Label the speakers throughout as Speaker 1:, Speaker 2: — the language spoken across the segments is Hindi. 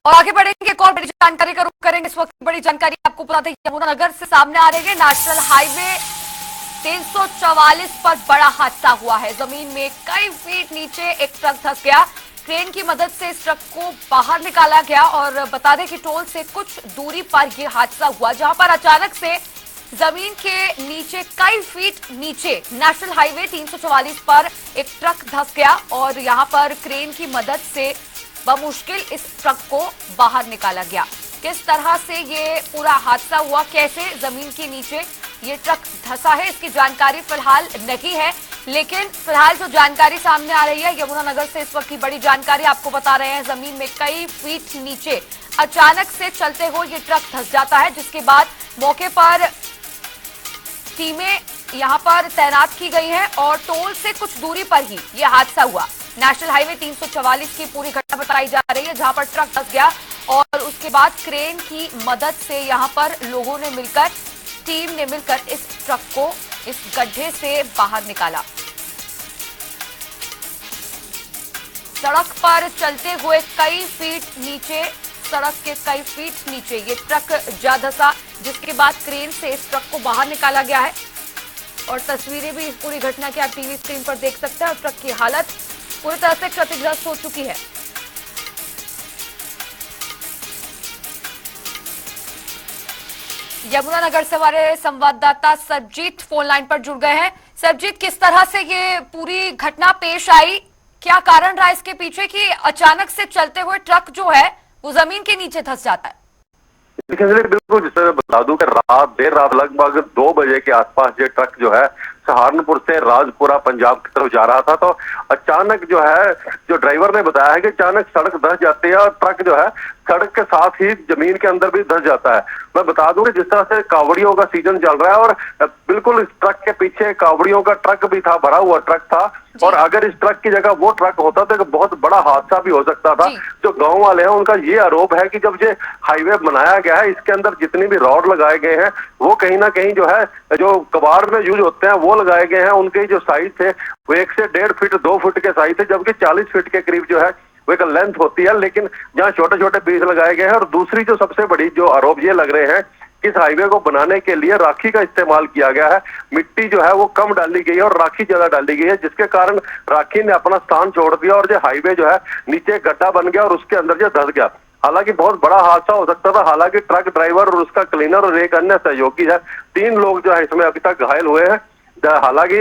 Speaker 1: और आगे बढ़ेंगे, एक और बड़ी जानकारी का रुख करेंगे। इस वक्त बड़ी जानकारी आपको बता दें, यमुनानगर से सामने आ रही है। नेशनल हाईवे 344 पर बड़ा हादसा हुआ है। जमीन में कई फीट नीचे एक ट्रक धंस गया। क्रेन की मदद से इस ट्रक को बाहर निकाला गया और बता दें कि टोल से कुछ दूरी पर यह हादसा हुआ, जहां पर अचानक से जमीन के नीचे कई फीट नीचे नेशनल हाईवे 344 पर एक ट्रक धंस गया और यहां पर क्रेन की मदद से बमुश्किल इस ट्रक को बाहर निकाला गया। किस तरह से ये पूरा हादसा हुआ, कैसे जमीन के नीचे ये ट्रक धंसा है, इसकी जानकारी फिलहाल नहीं है। लेकिन फिलहाल जो जानकारी सामने आ रही है यमुनानगर से, इस वक्त की बड़ी जानकारी आपको बता रहे हैं। जमीन में कई फीट नीचे अचानक से चलते हुए ये ट्रक धंस जाता है, जिसके बाद मौके पर टीमें यहां पर तैनात की गई हैं और टोल से कुछ दूरी पर ही यह हादसा हुआ। नेशनल हाईवे 344 की पूरी घटना बताई जा रही है, जहां पर ट्रक धंस गया और उसके बाद क्रेन की मदद से यहां पर लोगों ने मिलकर, टीम ने मिलकर इस ट्रक को इस गड्ढे से बाहर निकाला। सड़क पर चलते हुए कई फीट नीचे, सड़क के कई फीट नीचे ये ट्रक जा धंसा, जिसके बाद क्रेन से इस ट्रक को बाहर निकाला गया है और तस्वीरें भी इस पूरी घटना की आप टीवी स्क्रीन पर देख सकते हैं। और ट्रक की हालत पूरी तरह से क्षतिग्रस्त हो चुकी है। यमुनानगर से हमारे संवाददाता सरबजीत फोन लाइन पर जुड़ गए हैं। सरबजीत, किस तरह से ये पूरी घटना पेश आई, क्या कारण रहा इसके पीछे कि अचानक से चलते हुए ट्रक जो है वो जमीन के नीचे धंस जाता है?
Speaker 2: बिल्कुल, जिसे बता दूं कि देर रात लगभग 2 बजे के आसपास ये ट्रक जो है सहारनपुर से राजपुरा पंजाब की तरफ जा रहा था, तो अचानक जो है, जो ड्राइवर ने बताया है कि अचानक सड़क धंस जाती है और ट्रक जो है सड़क के साथ ही जमीन के अंदर भी धंस जाता है। मैं बता दूं कि जिस तरह से कावड़ियों का सीजन चल रहा है और बिल्कुल इस ट्रक के पीछे कावड़ियों का ट्रक भी था, भरा हुआ ट्रक था, और अगर इस ट्रक की जगह वो ट्रक होता तो बहुत बड़ा हादसा भी हो सकता था। जो गांव वाले हैं उनका ये आरोप है कि जब ये हाईवे बनाया गया है, इसके अंदर जितनी भी रॉड लगाए गए हैं वो कहीं ना कहीं जो है, जो कबाड़ में यूज होते हैं वो लगाए गए हैं। उनके जो साइज थे वो 1 से 1.5 फीट 2 फुट के साइज थे, जबकि 40 फीट के करीब जो है वो एक लेंथ होती है। लेकिन जहाँ छोटे छोटे पीस लगाए गए हैं। और दूसरी जो सबसे बड़ी जो आरोप ये लग रहे हैं, इस हाईवे को बनाने के लिए राखी का इस्तेमाल किया गया है। मिट्टी जो है वो कम डाली गई है और राखी ज्यादा डाली गई है, जिसके कारण राखी ने अपना स्थान छोड़ दिया और जो हाईवे जो है नीचे गड्ढा बन गया और उसके अंदर जो धंस गया। हालांकि बहुत बड़ा हादसा हो सकता था। हालांकि ट्रक ड्राइवर और उसका क्लीनर और एक अन्य सहयोगी है, 3 लोग जो है इसमें अभी तक घायल हुए हैं। हालांकि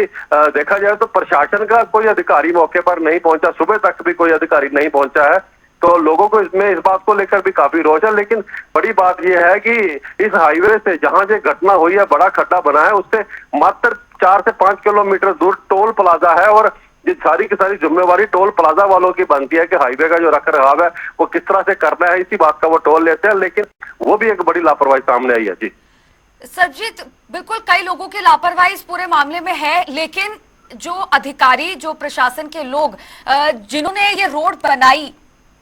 Speaker 2: देखा जाए तो प्रशासन का कोई अधिकारी मौके पर नहीं पहुंचा, सुबह तक भी कोई अधिकारी नहीं पहुंचा है, तो लोगों को इसमें इस बात को लेकर भी काफी रोष है। लेकिन बड़ी बात यह है कि इस हाईवे से जहां ये घटना हुई है, बड़ा खड्डा बना है, उससे मात्र 4 से 5 किलोमीटर दूर टोल प्लाजा है और ये सारी की सारी जिम्मेवारी टोल प्लाजा वालों की बनती है कि हाईवे का जो रख रखाव है वो किस तरह से करना है, इसी बात का वो टोल लेते हैं। लेकिन वो भी एक बड़ी लापरवाही सामने आई है। जी
Speaker 1: सरबजीत, बिल्कुल कई लोगों की लापरवाही इस पूरे मामले में है, लेकिन जो अधिकारी, जो प्रशासन के लोग जिन्होंने ये रोड बनाई,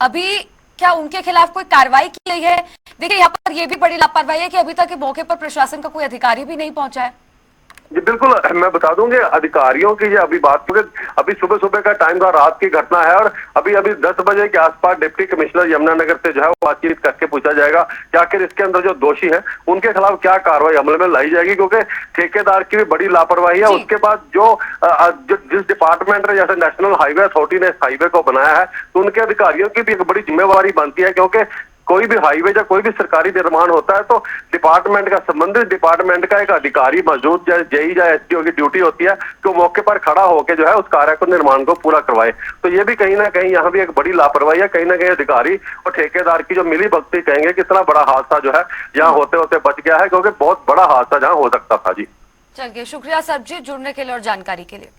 Speaker 1: अभी क्या उनके खिलाफ कोई कार्रवाई की गई है? देखिए, यहाँ पर ये भी बड़ी लापरवाही है कि अभी तक मौके पर प्रशासन का कोई अधिकारी भी नहीं पहुंचा है।
Speaker 2: जी बिल्कुल, मैं बता दूंगे अधिकारियों की ये अभी बात, क्योंकि अभी सुबह सुबह का टाइम था, रात की घटना है और अभी 10 बजे के आसपास डिप्टी कमिश्नर यमुनानगर से जो है वो बातचीत करके पूछा जाएगा कि आखिर इसके अंदर जो दोषी है उनके खिलाफ क्या कार्रवाई अमल में लाई जाएगी, क्योंकि ठेकेदार की भी बड़ी लापरवाही है। उसके बाद जो जिस डिपार्टमेंट ने, जैसे नेशनल हाईवे अथॉरिटी ने इस हाईवे को बनाया है, तो उनके अधिकारियों की भी एक बड़ी जिम्मेवारी बनती है, क्योंकि कोई भी हाईवे या कोई भी सरकारी निर्माण होता है तो डिपार्टमेंट का, संबंधित डिपार्टमेंट का एक अधिकारी मौजूद, जेई या एसडीओ की ड्यूटी होती है कि वो मौके पर खड़ा होकर जो है उस कार्य को, निर्माण को पूरा करवाए। तो ये भी कहीं ना कहीं यहाँ भी एक बड़ी लापरवाही है। कहीं ना कहीं अधिकारी और ठेकेदार की जो मिली भगती कहेंगे, कितना बड़ा हादसा जो है यहाँ होते होते बच गया है, क्योंकि बहुत बड़ा हादसा जहाँ हो सकता था। जी
Speaker 1: चलिए, शुक्रिया सरबजीत जुड़ने के लिए और जानकारी के लिए।